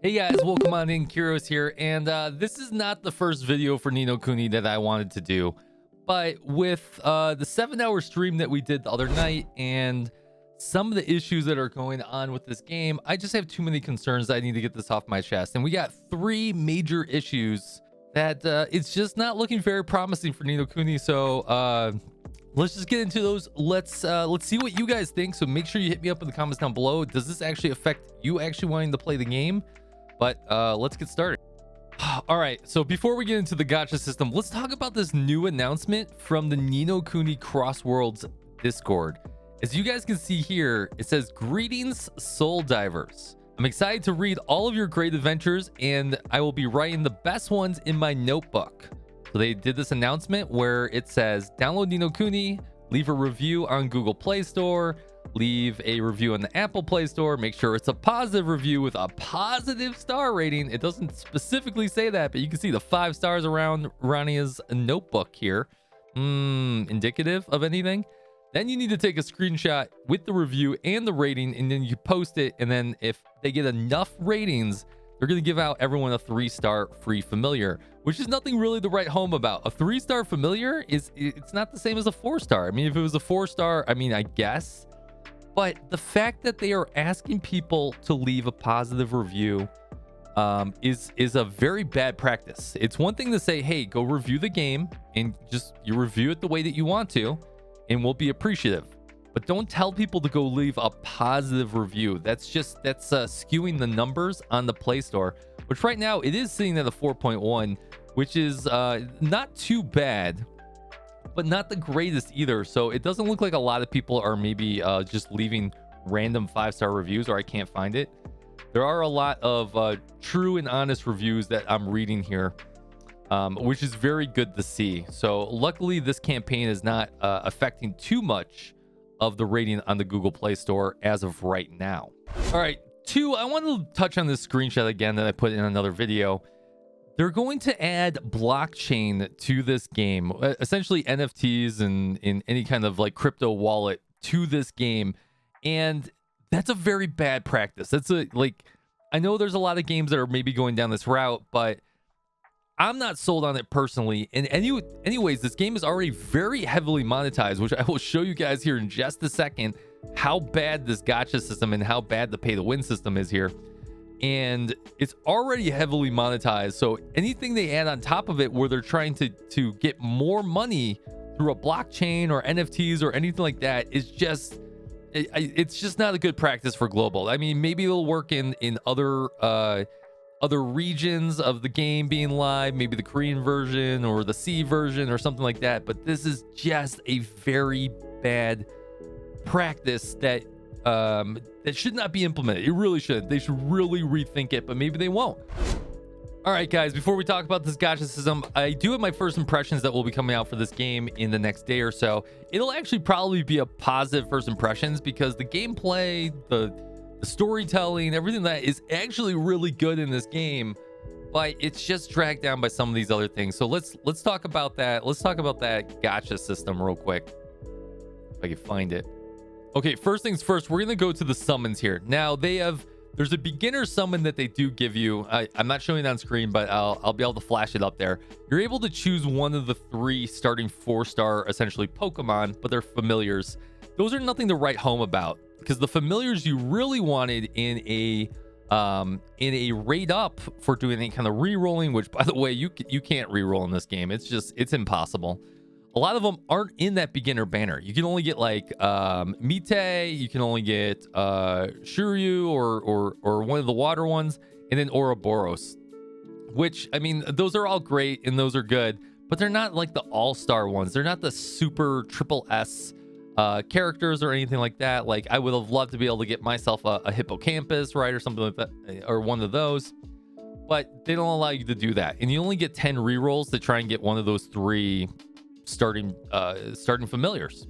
Hey guys, welcome on in. Kiddos here, and this is not the first video for Nino Kuni that I wanted to do, but with the 7-hour stream that we did the other night and some of the issues that are going on with this game, I just have too many concerns that I need to get this off my chest. And we got 3 major issues that it's just not looking very promising for Nino Kuni. So let's just get into those. Let's see what you guys think. So make sure you hit me up in the comments down below. Does this actually affect you actually wanting to play the game? But let's get started. All right, so before we get into the gacha system, let's talk about this new announcement from the Nino Kuni Crossworlds Discord. As you guys can see here, it says, "Greetings, soul divers. I'm excited to read all of your great adventures, and I will be writing the best ones in my notebook." So they did this announcement where it says, download Nino Kuni, leave a review on Google Play Store, leave a review on the Apple Play Store. Make sure it's a positive review with a positive star rating. It doesn't specifically say that, but you can see the 5 stars around Rania's notebook here. Indicative of anything? Then you need to take a screenshot with the review and the rating, and then you post it. And then if they get enough ratings, they're going to give out everyone a 3-star free familiar, which is nothing really to write home about. A 3-star familiar it's not the same as a 4-star. I mean, if it was a 4-star, I mean, I guess. But the fact that they are asking people to leave a positive review is a very bad practice. It's one thing to say, hey, go review the game and just you review it the way that you want to, and we'll be appreciative. But don't tell people to go leave a positive review. That's skewing the numbers on the Play Store, which right now it is sitting at a 4.1, which is not too bad, but not the greatest either. So it doesn't look like a lot of people are maybe just leaving random 5-star reviews, or I can't find it. There are a lot of true and honest reviews that I'm reading here, which is very good to see. So luckily this campaign is not affecting too much of the rating on the Google Play Store as of right now. All right, 2, I want to touch on this screenshot again that I put in another video. They're going to add blockchain to this game, essentially NFTs and in any kind of like crypto wallet to this game. And that's a very bad practice. I know there's a lot of games that are maybe going down this route, but I'm not sold on it personally. And anyways, this game is already very heavily monetized, which I will show you guys here in just a second, how bad this gacha system and how bad the pay to win system is here. And it's already heavily monetized, so anything they add on top of it where they're trying to get more money through a blockchain or NFTs or anything like that is just it's just not a good practice for global. I mean, maybe it'll work in other regions of the game being live, maybe the Korean version or the C version or something like that, but this is just a very bad practice that should not be implemented. It really should. They should really rethink it, but maybe they won't. All right, guys, before we talk about this gacha system, I do have my first impressions that will be coming out for this game in the next day or so. It'll actually probably be a positive first impressions because the gameplay, the storytelling, everything that is actually really good in this game, but it's just dragged down by some of these other things. So let's talk about that. Let's talk about that gacha system real quick, if I can find it. Okay, first things first, we're gonna go to the summons here. Now there's a beginner summon that they do give you. I'm not showing it on screen, but I'll be able to flash it up there. You're able to choose one of the 3 starting 4-star essentially Pokemon, but they're familiars. Those are nothing to write home about because the familiars you really wanted in a raid up for doing any kind of re-rolling, which by the way, you can't re-roll in this game. It's impossible. A lot of them aren't in that beginner banner. You can only get like Mite, you can only get Shuryu or one of the water ones, and then Ouroboros, which, I mean, those are all great and those are good, but they're not like the all-star ones. They're not the super triple S characters or anything like that. Like, I would have loved to be able to get myself a hippocampus, right, or something like that, or one of those, but they don't allow you to do that. And you only get 10 rerolls to try and get one of those 3 starting familiars.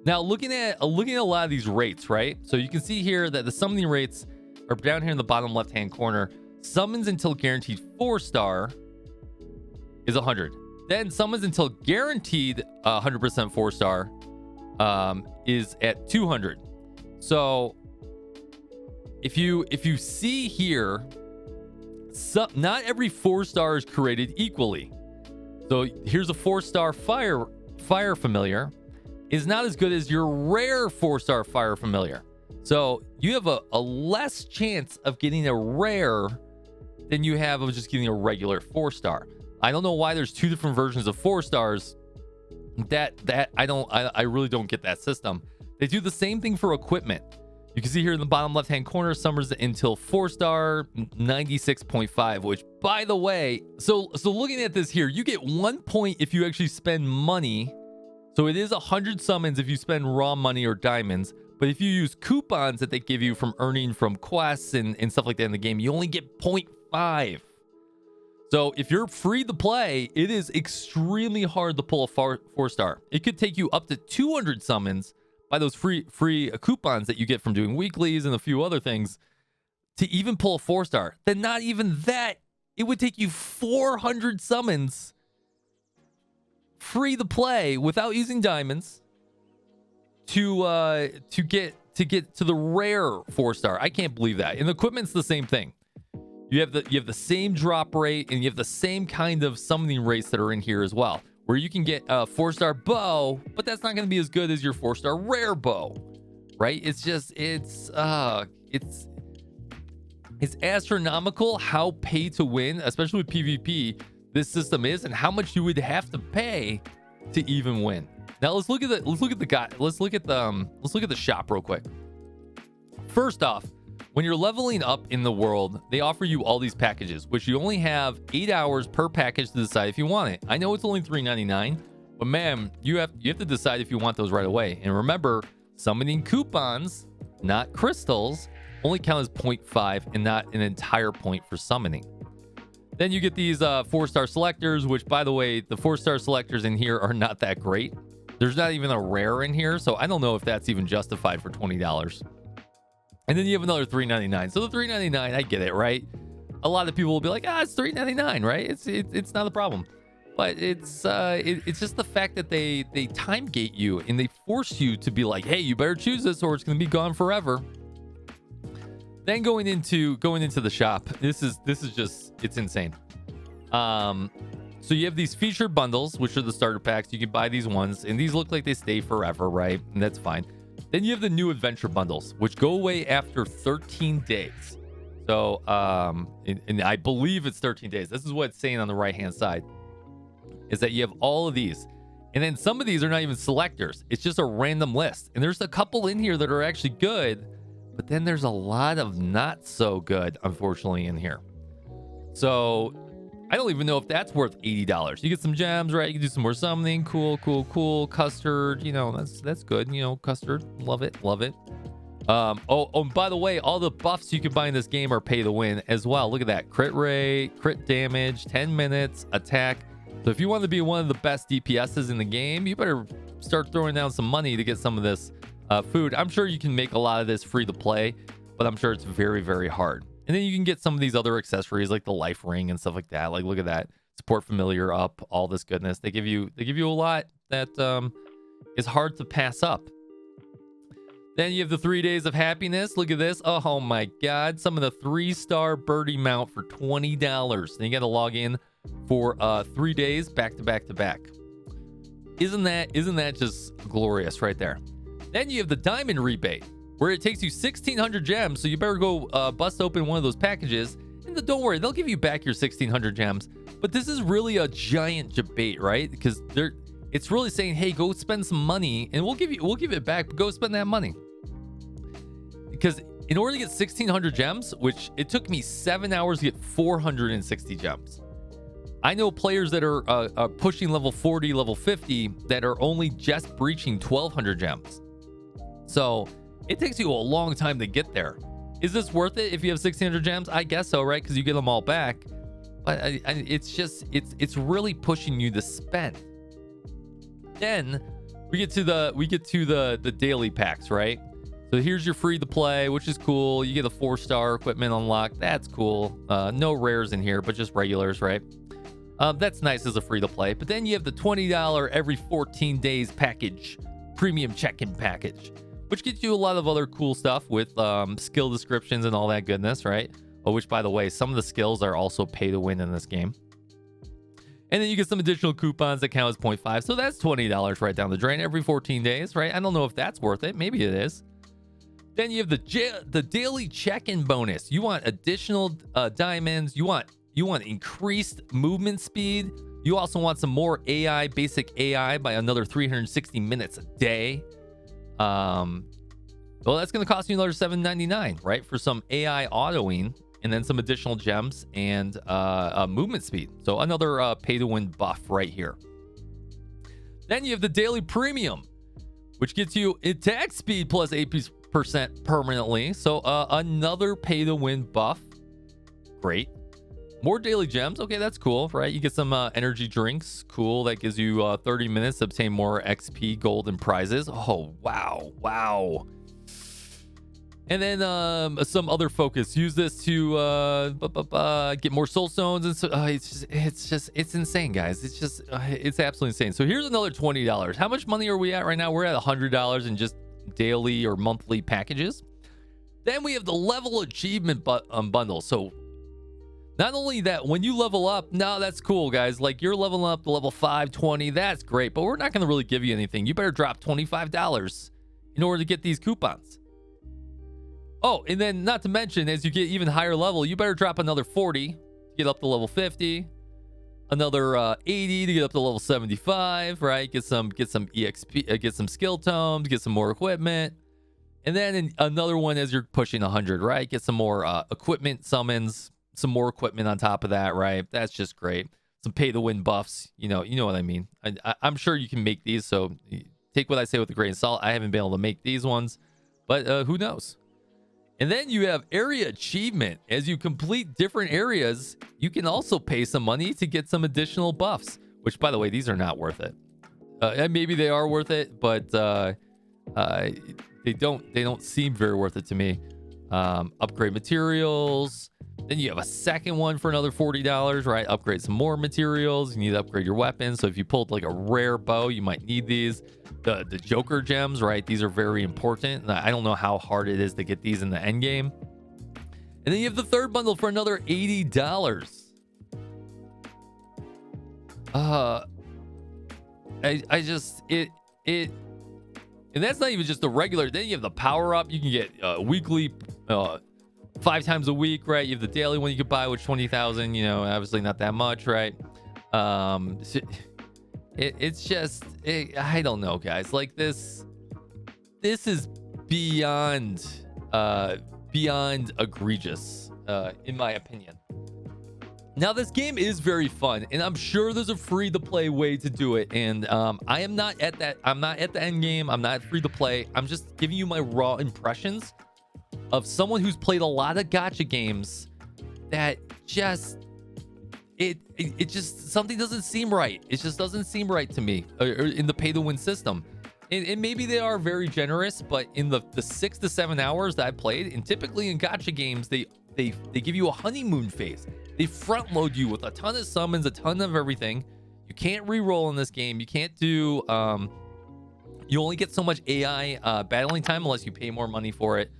Now looking at a lot of these rates, right? So you can see here that the summoning rates are down here in the bottom left hand corner. Summons until guaranteed 4-star is 100. Then summons until guaranteed 100% 4-star is at 200. So if you see here, not every 4-star is created equally. So here's a 4-star fire familiar is not as good as your rare 4-star fire familiar. So you have a less chance of getting a rare than you have of just getting a regular 4-star. I don't know why there's 2 different versions of 4-stars. I really don't get that system. They do the same thing for equipment. You can see here in the bottom left-hand corner, summers until 4-star 96.5, which, by the way, so looking at this here, you get 1 point if you actually spend money. So it is 100 summons if you spend raw money or diamonds. But if you use coupons that they give you from earning from quests and stuff like that in the game, you only get 0.5. So if you're free to play, it is extremely hard to pull a 4-star. It could take you up to 200 summons by those free coupons that you get from doing weeklies and a few other things to even pull a 4-star. Then not even that, it would take you 400 summons free to play without using diamonds to get to the rare 4-star. I can't believe that. And the equipment's the same thing. You have the same drop rate and you have the same kind of summoning rates that are in here as well, where you can get a 4-star bow, but that's not going to be as good as your 4-star rare bow, right? It's just it's astronomical how pay to win, especially with PvP, this system is, and how much you would have to pay to even win. Now let's look at the shop real quick. First off, when you're leveling up in the world, they offer you all these packages, which you only have 8 hours per package to decide if you want it. I know it's only $3.99, but man, you have to decide if you want those right away. And remember, summoning coupons, not crystals, only count as 0.5 and not an entire point for summoning. Then you get these 4-star selectors, which, by the way, the 4-star selectors in here are not that great. There's not even a rare in here, so I don't know if that's even justified for $20. And then you have another $3.99. So the $3.99, I get it, right? A lot of people will be like, it's $3.99, right? It's not a problem. But it's just the fact that they time gate you and they force you to be like, hey, you better choose this or it's going to be gone forever. Then going into the shop, this is just, it's insane. So you have these featured bundles, which are the starter packs. You can buy these ones, and these look like they stay forever, right? And that's fine. Then you have the new adventure bundles, which go away after 13 days. So, and I believe it's 13 days. This is what it's saying on the right-hand side, is that you have all of these. And then some of these are not even selectors. It's just a random list. And there's a couple in here that are actually good, but then there's a lot of not so good, unfortunately, in here. So I don't even know if that's worth $80. You get some gems, right? You can do some more summoning. Cool. Custard, that's good. Custard, love it. Oh, by the way, all the buffs you can buy in this game are pay to win as well. Look at that. Crit rate, crit damage, 10 minutes, attack. So if you want to be one of the best DPSs in the game, you better start throwing down some money to get some of this food. I'm sure you can make a lot of this free to play, but I'm sure it's very, very hard. And then you can get some of these other accessories like the life ring and stuff like that. Like, look at that. Support familiar up, all this goodness. They give you a lot that is hard to pass up. Then you have the 3 days of happiness. Look at this. Oh my God. Some of the 3-star birdie mount for $20. Then you got to log in for 3 days back to back to back. Isn't that just glorious right there? Then you have the diamond rebate, where it takes you 1,600 gems. So you better go bust open one of those packages. And don't worry, they'll give you back your 1,600 gems. But this is really a giant debate, right? Because it's really saying, hey, go spend some money and we'll give it back, but go spend that money. Because in order to get 1,600 gems, which it took me 7 hours to get 460 gems. I know players that are pushing level 40, level 50 that are only just breaching 1,200 gems. So it takes you a long time to get there. Is this worth it if you have 1,600 gems? I guess so, right? Because you get them all back. But it's really pushing you to spend. Then we get to the daily packs, right? So here's your free to play, which is cool. You get a 4-star equipment unlocked. That's cool. No rares in here, but just regulars, right? That's nice as a free to play. But then you have the $20 every 14 days package, premium check-in package, which gets you a lot of other cool stuff with skill descriptions and all that goodness, right? Oh, which, by the way, some of the skills are also pay to win in this game. And then you get some additional coupons that count as 0.5. So that's $20 right down the drain every 14 days, right? I don't know if that's worth it. Maybe it is. Then you have the daily check-in bonus. You want additional diamonds. You want increased movement speed. You also want some more AI, basic AI, by another 360 minutes a day. Well, that's going to cost you another $7.99, right? For some AI autoing, and then some additional gems and movement speed. So another pay-to-win buff right here. Then you have the daily premium, which gets you attack speed plus 8% permanently. So another pay-to-win buff. Great. More daily gems. Okay, that's cool, right? You get some energy drinks. Cool. That gives you 30 minutes to obtain more XP, gold, and prizes. Oh, wow. Wow. And then some other focus. Use this to get more soul stones. And so it's insane, guys. It's absolutely insane. So here's another $20. How much money are we at right now? We're at $100 in just daily or monthly packages. Then we have the level achievement bundle. So not only that, when you level up, now that's cool, guys. Like, you're leveling up to level 520. That's great, but we're not going to really give you anything. You better drop $25 in order to get these coupons. Oh, and then not to mention, as you get even higher level, you better drop another 40 to get up to level 50, another 80 to get up to level 75, right? Get some EXP, get some skill tomes, get some more equipment, and then another one as you're pushing 100, right? Get some more equipment summons, some more equipment on top of that, right? That's just great. Some pay-to-win buffs, you know what I mean. I'm sure you can make these, so take what I say with a grain of salt. I haven't been able to make these ones, but who knows? And then you have area achievement. As you complete different areas, you can also pay some money to get some additional buffs, which, by the way, these are not worth it. And maybe they are worth it, but they don't seem very worth it to me. Upgrade materials. Then you have a second one for another $40, right? Upgrade some more materials. You need to upgrade your weapons. So if you pulled like a rare bow, you might need these. The Joker gems, right? These are very important. I don't know how hard it is to get these in the end game. And then you have the third bundle for another $80. And that's not even just the regular. Then you have the power up. You can get weekly, 5 times a week, right? You have the daily one you could buy, which 20,000. Obviously not that much, right? It's just, I don't know, guys. Like this is beyond egregious, in my opinion. Now, this game is very fun, and I'm sure there's a free-to-play way to do it. And I am not at that. I'm not at the end game. I'm not free-to-play. I'm just giving you my raw impressions of someone who's played a lot of gacha games that just it just something doesn't seem right. It just doesn't seem right to me, or in the pay-to-win system. And maybe they are very generous, but in the 6 to 7 hours that I played, and typically in gacha games, they give you a honeymoon phase. They front load you with a ton of summons, a ton of everything. You can't re-roll in this game. You can't do you only get so much AI battling time unless you pay more money for it.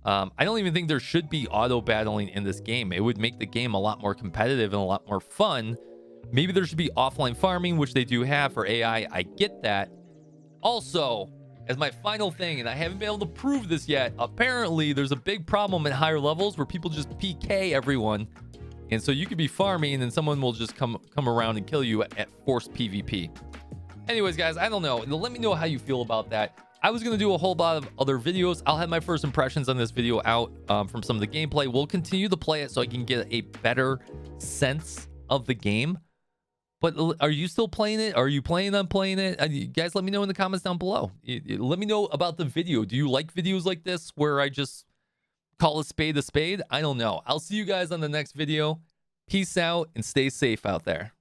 I don't even think there should be auto battling in this game. It would make the game a lot more competitive and a lot more fun. Maybe there should be offline farming, which they do have for AI. I get that. Also, as my final thing, and I haven't been able to prove this yet, apparently there's a big problem at higher levels where people just PK everyone. And so you could be farming and someone will just come around and kill you at forced PvP. Anyways, guys, I don't know. Let me know how you feel about that. I was going to do a whole lot of other videos. I'll have my first impressions on this video out from some of the gameplay. We'll continue to play it so I can get a better sense of the game. But are you still playing it? Are you planning on playing it? You guys, let me know in the comments down below. Let me know about the video. Do you like videos like this where I just call a spade a spade? I don't know. I'll see you guys on the next video. Peace out and stay safe out there.